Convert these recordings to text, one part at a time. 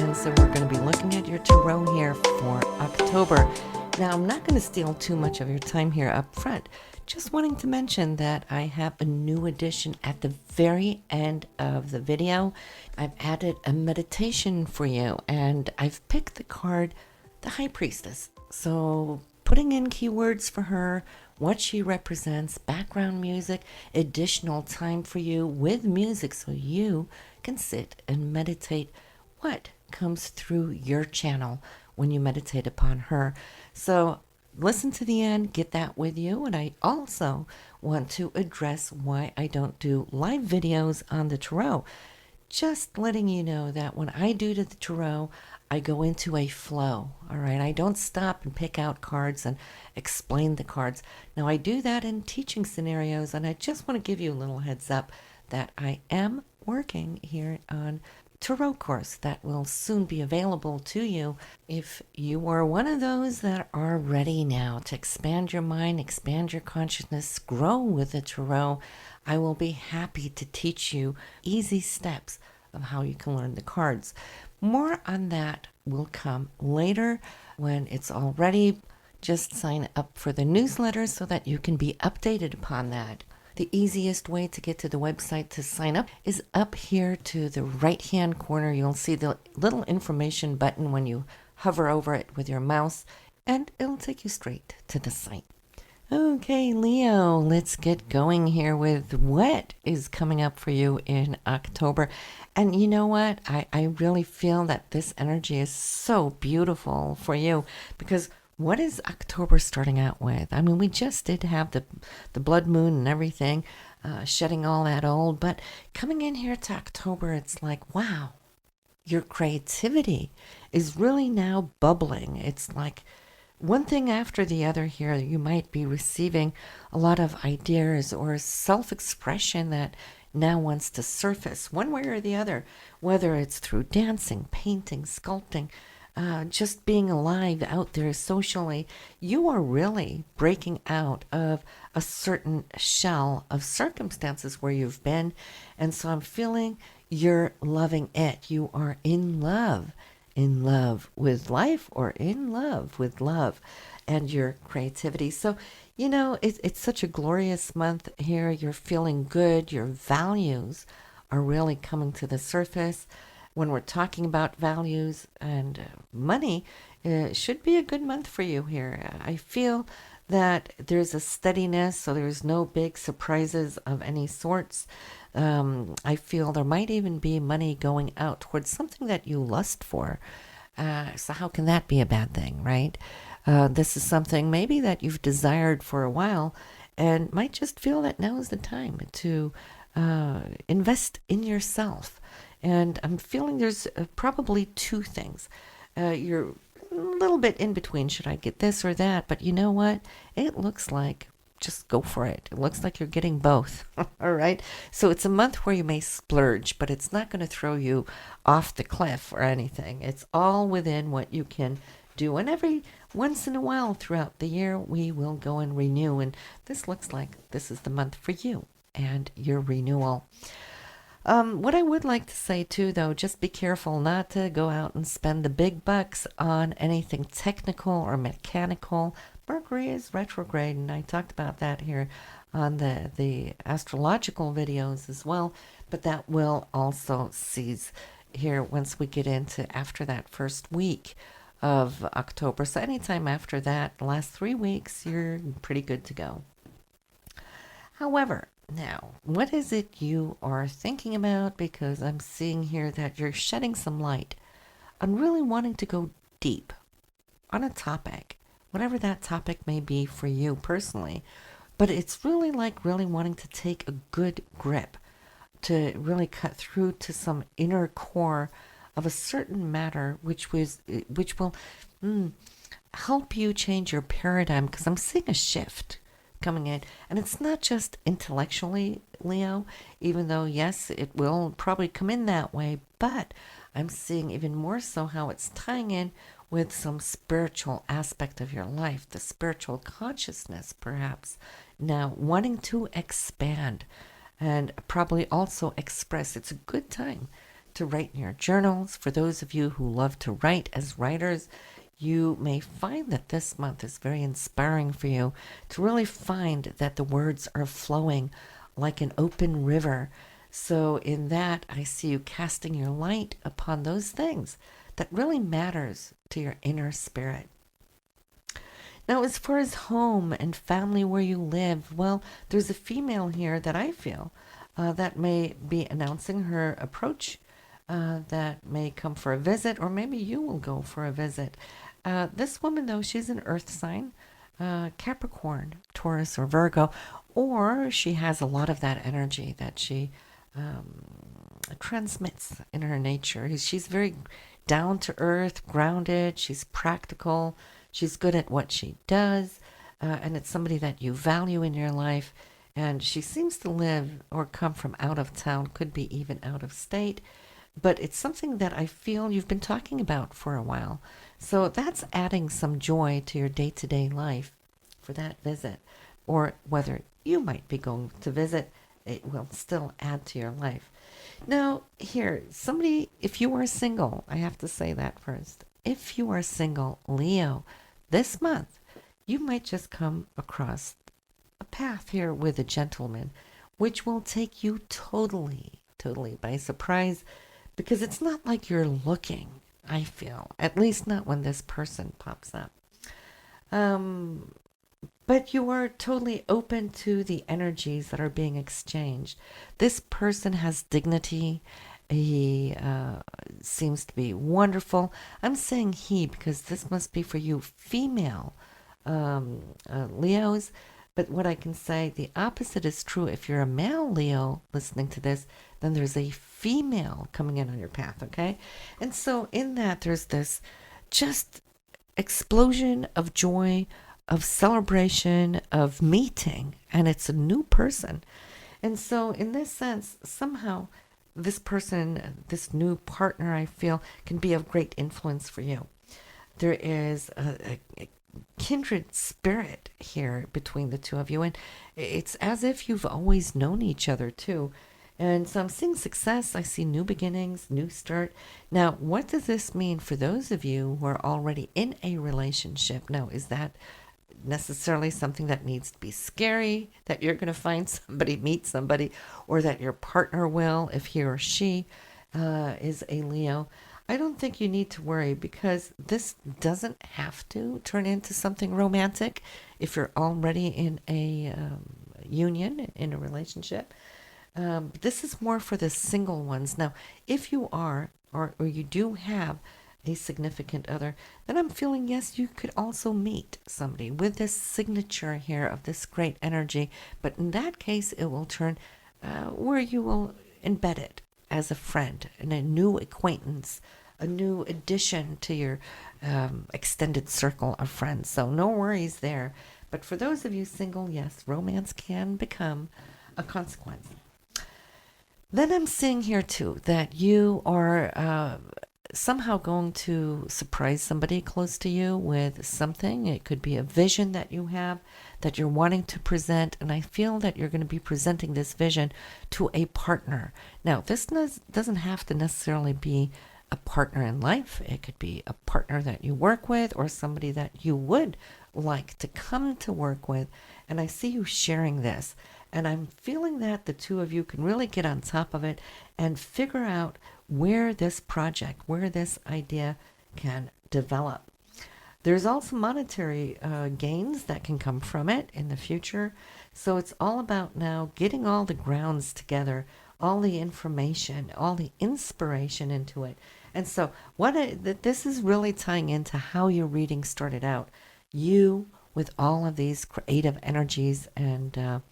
and so we're going to be looking at your tarot here for October. Now, I'm not going to steal too much of your time here up front. Just wanting to mention that I have a new addition at the very end of the video. I've added a meditation for you, and I've picked the card, the High Priestess. So putting in keywords for her, what she represents, background music, additional time for you with music so you can sit and meditate what comes through your channel when you meditate upon her. So listen to the end, get that with you. And I also want to address why I don't do live videos on the tarot. Just letting you know that when I do the tarot, I go into a flow, all right? I don't stop and pick out cards and explain the cards. Now, I do that in teaching scenarios, and I just want to give you a little heads up that I am working here on tarot course that will soon be available to you. If you are one of those that are ready now to expand your mind, expand your consciousness, grow with the tarot, I will be happy to teach you easy steps of how you can learn the cards. More on that will come later when it's all ready. Just sign up for the newsletter so that you can be updated upon that. The easiest way to get to the website to sign up is up here to the right-hand corner. You'll see the little information button when you hover over it with your mouse, and it'll take you straight to the site. Okay, Leo, let's get going here with what is coming up for you in October. And you know what? I really feel that this energy is so beautiful for you because what is October starting out with? I mean, we just did have the blood moon and everything, shedding all that old. But coming in here to October, it's like, wow, your creativity is really now bubbling. It's like one thing after the other here. You might be receiving a lot of ideas or self-expression that now wants to surface one way or the other, whether it's through dancing, painting, sculpting, just being alive out there socially. You are really breaking out of a certain shell of circumstances where you've been. And so I'm feeling you're loving it. You are in love with life or in love with love and your creativity. So, you know, it's such a glorious month here. You're feeling good. Your values are really coming to the surface. When we're talking about values and money, it should be a good month for you here. I feel that there's a steadiness, so there's no big surprises of any sorts. I feel there might even be money going out towards something that you lust for. So how can that be a bad thing, right? This is something maybe that you've desired for a while and might just feel that now is the time to invest in yourself. And I'm feeling there's probably two things. You're a little bit in between. Should I get this or that? But you know what? It looks like just go for it. It looks like you're getting both. All right. So it's a month where you may splurge, but it's not going to throw you off the cliff or anything. It's all within what you can do. And every once in a while throughout the year, we will go and renew. And this looks like this is the month for you and your renewal. What I would like to say too, though, just be careful not to go out and spend the big bucks on anything technical or mechanical. Mercury is retrograde, and I talked about that here on the astrological videos as well, but that will also cease here once we get into after that first week of October. So anytime after that, the last 3 weeks, you're pretty good to go. However, now, what is it you are thinking about? Because I'm seeing here that you're shedding some light on really wanting to go deep on a topic, whatever that topic may be for you personally. But it's really like really wanting to take a good grip to really cut through to some inner core of a certain matter, which will help you change your paradigm. Because I'm seeing a shift coming in, and it's not just intellectually, Leo, even though yes, it will probably come in that way, but I'm seeing even more so how it's tying in with some spiritual aspect of your life, the spiritual consciousness perhaps now wanting to expand and probably also express. It's a good time to write in your journals. For those of you who love to write as writers, you may find that this month is very inspiring for you to really find that the words are flowing like an open river. So in that, I see you casting your light upon those things that really matters to your inner spirit. Now, as far as home and family where you live, well, there's a female here that I feel that may be announcing her approach, that may come for a visit, or maybe you will go for a visit. This woman, though, she's an earth sign, Capricorn, Taurus, or Virgo, or she has a lot of that energy that she transmits in her nature. She's very down to earth, grounded, she's practical, she's good at what she does, and it's somebody that you value in your life. And she seems to live or come from out of town, could be even out of state, but it's something that I feel you've been talking about for a while. So that's adding some joy to your day-to-day life for that visit. Or whether you might be going to visit, it will still add to your life. Now, here, somebody, if you are single, I have to say that first. If you are single, Leo, this month, you might just come across a path here with a gentleman, which will take you totally by surprise, because it's not like you're looking, I feel, at least not when this person pops up. But you are totally open to the energies that are being exchanged. This person has dignity. He seems to be wonderful. I'm saying he because this must be for you female Leos. But what I can say, the opposite is true. If you're a male Leo listening to this, then there's a female coming in on your path, okay? And so in that, there's this just explosion of joy, of celebration, of meeting, and it's a new person. And so in this sense, somehow this person, this new partner, I feel, can be of great influence for you. There is a kindred spirit here between the two of you, and it's as if you've always known each other too. And so I'm seeing success. I see new beginnings, new start. Now, what does this mean for those of you who are already in a relationship? Now, is that necessarily something that needs to be scary, that you're going to find somebody, meet somebody, or that your partner will if he or she is a Leo? I don't think you need to worry, because this doesn't have to turn into something romantic if you're already in a union, in a relationship. This is more for the single ones. Now, if you are, or you do have a significant other, then I'm feeling, yes, you could also meet somebody with this signature here of this great energy. But in that case, it will turn where you will embed it as a friend and a new acquaintance, a new addition to your extended circle of friends. So no worries there. But for those of you single, yes, romance can become a consequence. Then I'm seeing here too that you are somehow going to surprise somebody close to you with something. It could be a vision that you have that you're wanting to present, and I feel that you're going to be presenting this vision to a partner. Now, this doesn't have to necessarily be a partner in life. It could be a partner that you work with, or somebody that you would like to come to work with. And I see you sharing this, and I'm feeling that the two of you can really get on top of it and figure out where this project, where this idea can develop. There's also monetary gains that can come from it in the future. So it's all about now getting all the grounds together, all the information, all the inspiration into it. And so this is really tying into how your reading started out. You, with all of these creative energies and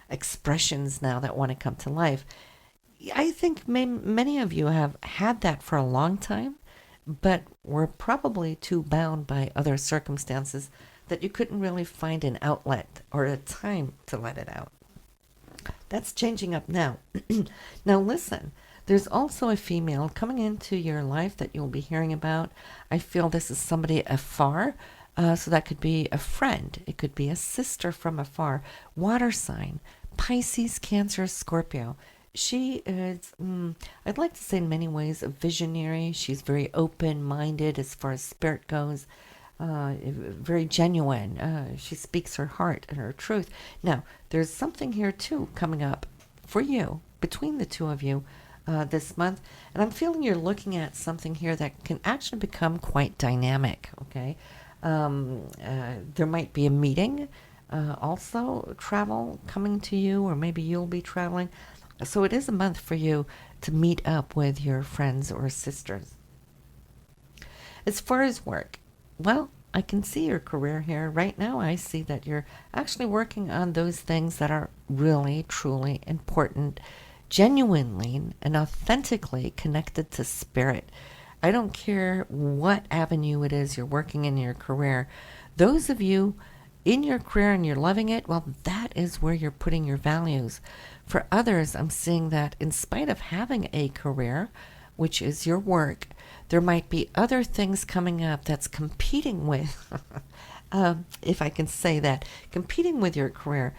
expressions now that want to come to life. I think many of you have had that for a long time, but were probably too bound by other circumstances that you couldn't really find an outlet or a time to let it out. That's changing up now. Now listen, there's also a female coming into your life that you'll be hearing about. I feel this is somebody afar. So that could be a friend. It could be a sister from afar. Water sign, Pisces, Cancer, Scorpio. She is, I'd like to say in many ways, a visionary. She's very open-minded as far as spirit goes, very genuine. She speaks her heart and her truth. Now, there's something here too coming up for you, between the two of you, this month. And I'm feeling you're looking at something here that can actually become quite dynamic, okay? There might be a meeting, also travel coming to you, or maybe you'll be traveling. So it is a month for you to meet up with your friends or sisters. As far as work, well, I can see your career here. Right now, I see that you're actually working on those things that are really, truly important, genuinely and authentically connected to spirit. I don't care what avenue it is you're working in your career. Those of you in your career and you're loving it, well, that is where you're putting your values. For others, I'm seeing that in spite of having a career, which is your work, there might be other things coming up that's competing with, if I can say that, competing with your career.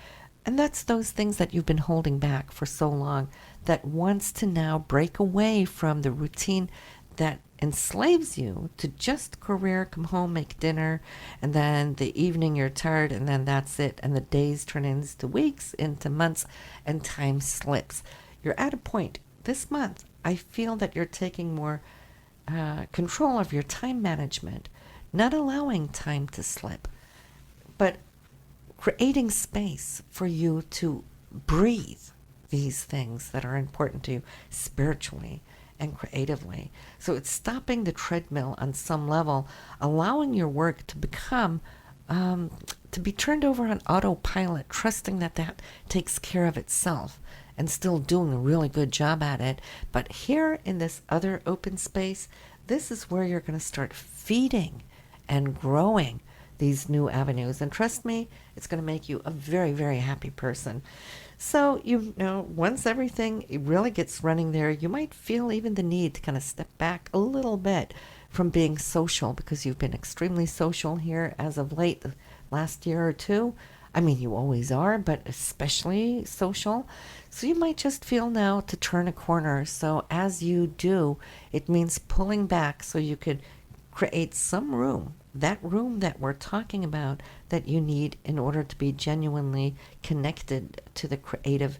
And that's those things that you've been holding back for so long that wants to now break away from the routine that enslaves you to just career, come home, make dinner, and then the evening you're tired, and then that's it. And the days turn into weeks, into months, and time slips. You're at a point this month, I feel that you're taking more control of your time management, not allowing time to slip, but creating space for you to breathe these things that are important to you spiritually and creatively. So it's stopping the treadmill on some level, allowing your work to become, to be turned over on autopilot, trusting that that takes care of itself and still doing a really good job at it. But here in this other open space, this is where you're going to start feeding and growing these new avenues. And trust me, it's going to make you a very, very happy person. So, once everything really gets running there, you might feel even the need to kind of step back a little bit from being social, because you've been extremely social here as of late, the last year or two. I mean, you always are, but especially social. So you might just feel now to turn a corner. So as you do, it means pulling back so you could create some room, that room that we're talking about, that you need in order to be genuinely connected to the creative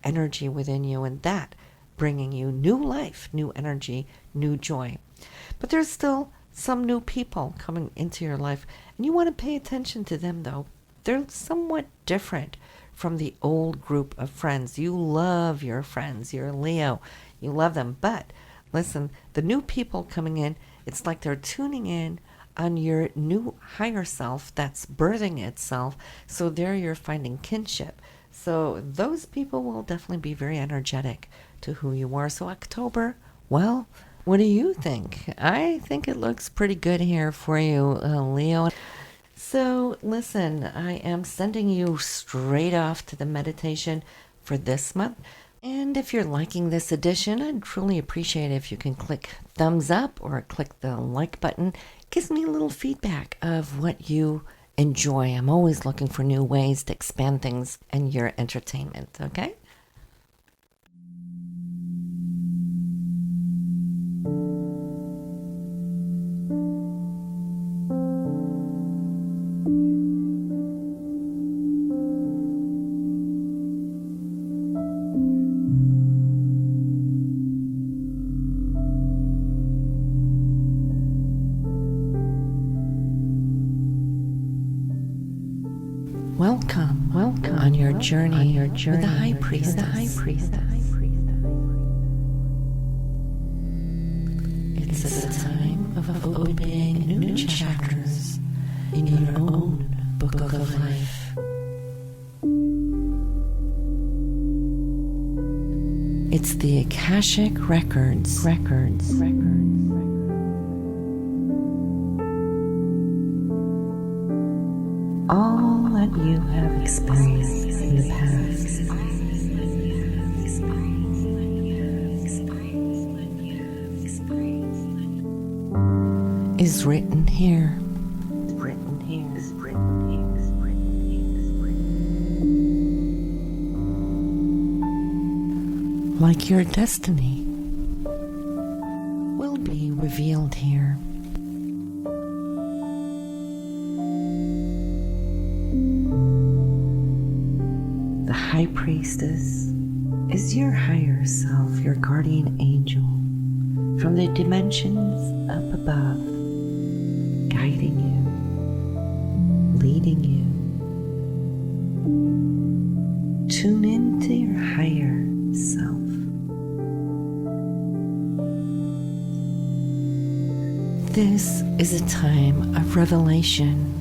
energy within you, and that bringing you new life, new energy, new joy. But there's still some new people coming into your life, and you want to pay attention to them, though. They're somewhat different from the old group of friends. You love your friends. You're Leo. You love them. But listen, the new people coming in, it's like they're tuning in on your new higher self that's birthing itself. So there you're finding kinship. So those people will definitely be very energetic to who you are. So October, well, what do you think? I think it looks pretty good here for you, Leo. So listen, I am sending you straight off to the meditation for this month. And if you're liking this edition, I'd truly appreciate it if you can click thumbs up or click the like button. It gives me a little feedback of what you enjoy. I'm always looking for new ways to expand things and your entertainment, okay? Welcome on your journey with the High Priestess. It's a time of opening new chapters in your own book of life. It's the Akashic Records. All that you have experienced in the past is written here. like your destiny, will be revealed here. The High Priestess is your higher self, your guardian angel from the dimensions up above, guiding you, leading you. Tune into your higher self. This is a time of revelation.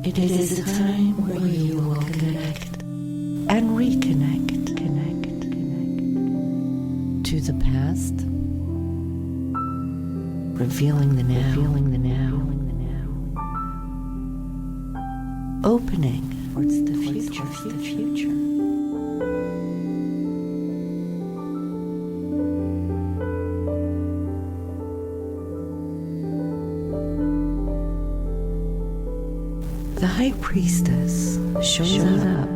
It is a time where you will connect and reconnect to the past, revealing the now, opening towards the future. The High Priestess shows up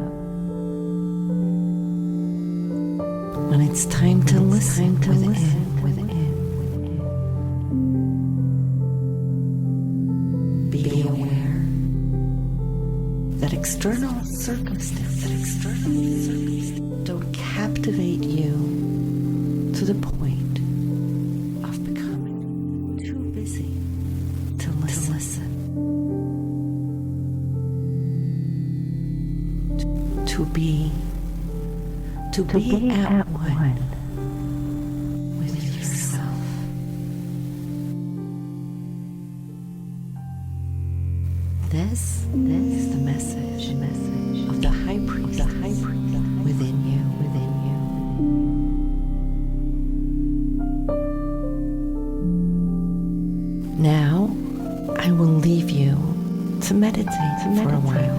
when it's time to listen within. Be aware that external circumstances don't captivate you to the point of becoming too busy to listen. To be at one with yourself. This is the message of the High Priest within you. Now, I will leave you to meditate for a while.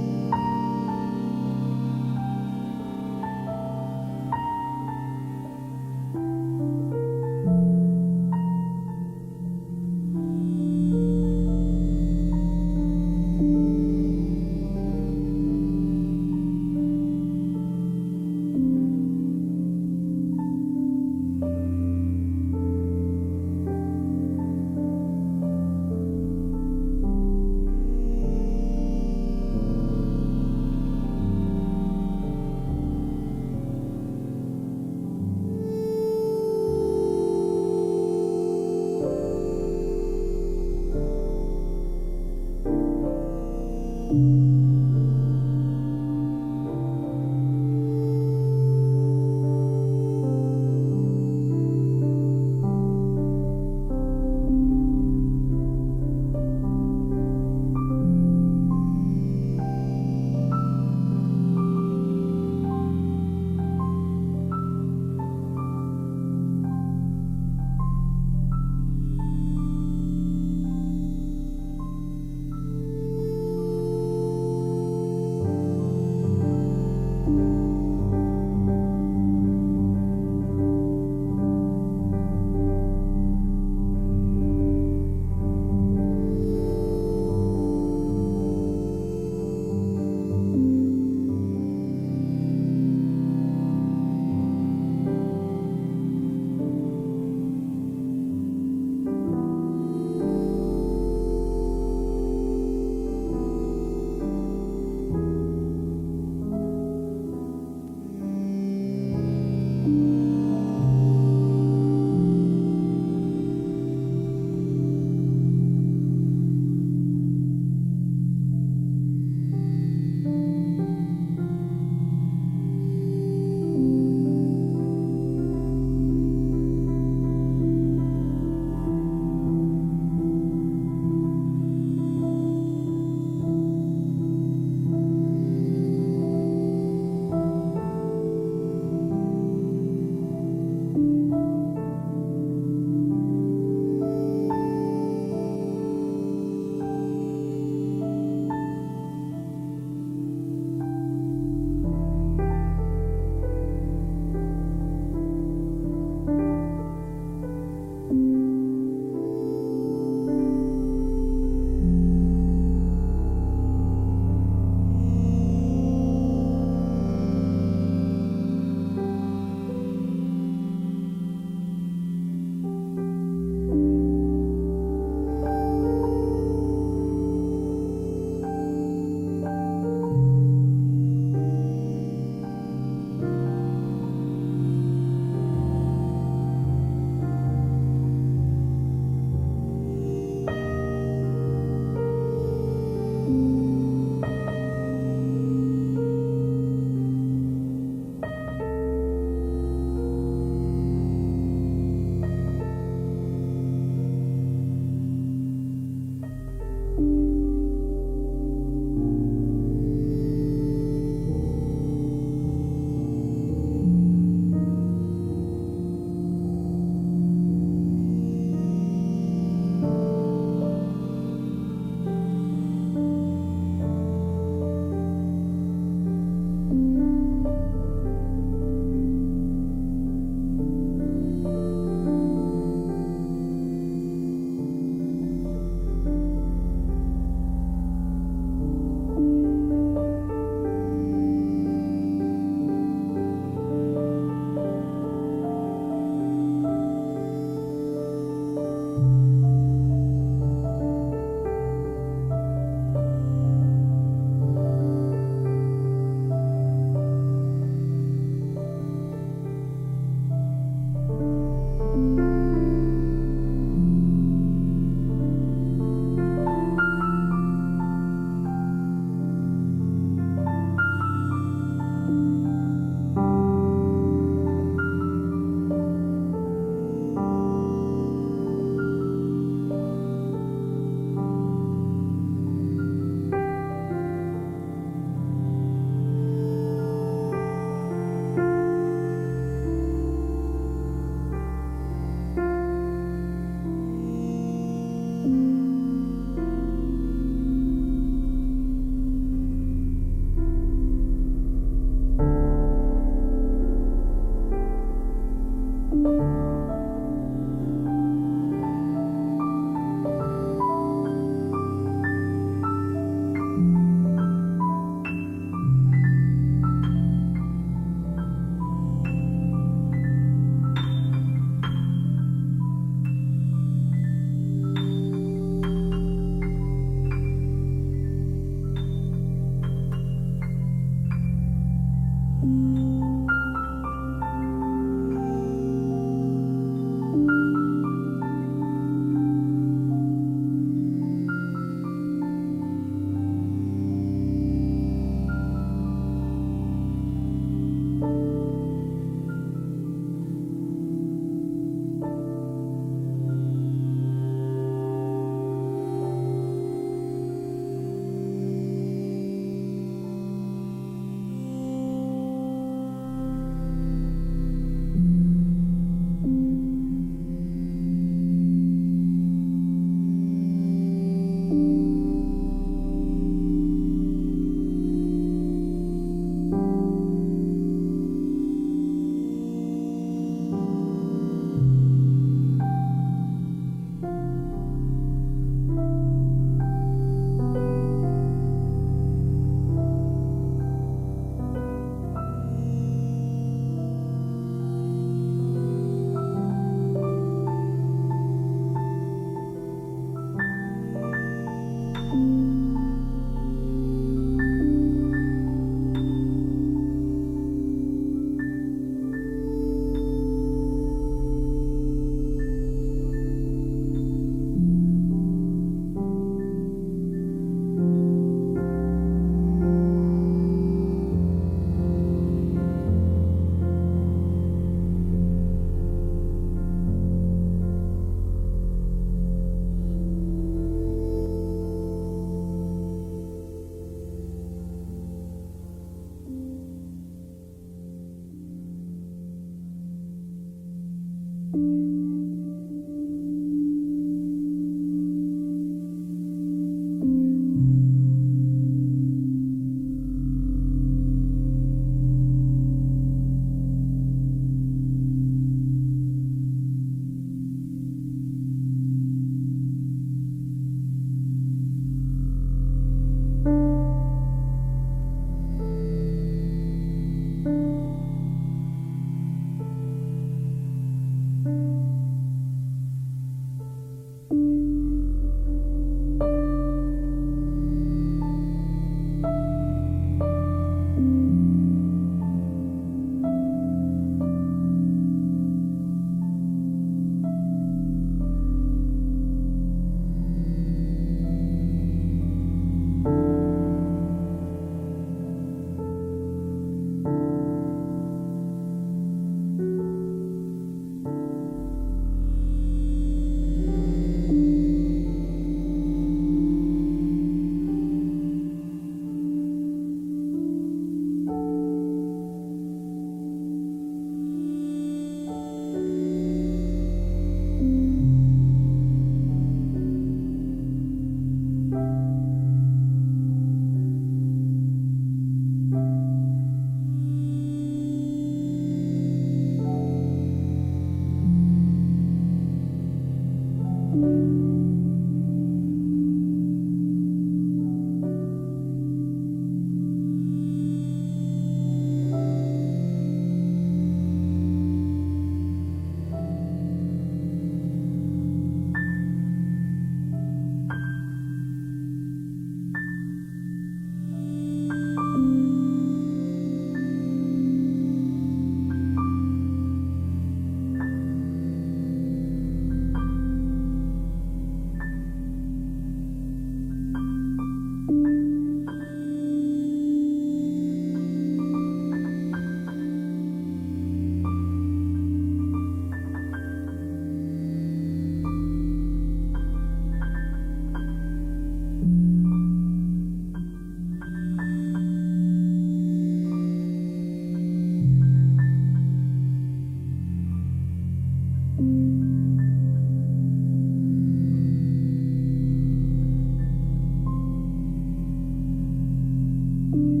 you.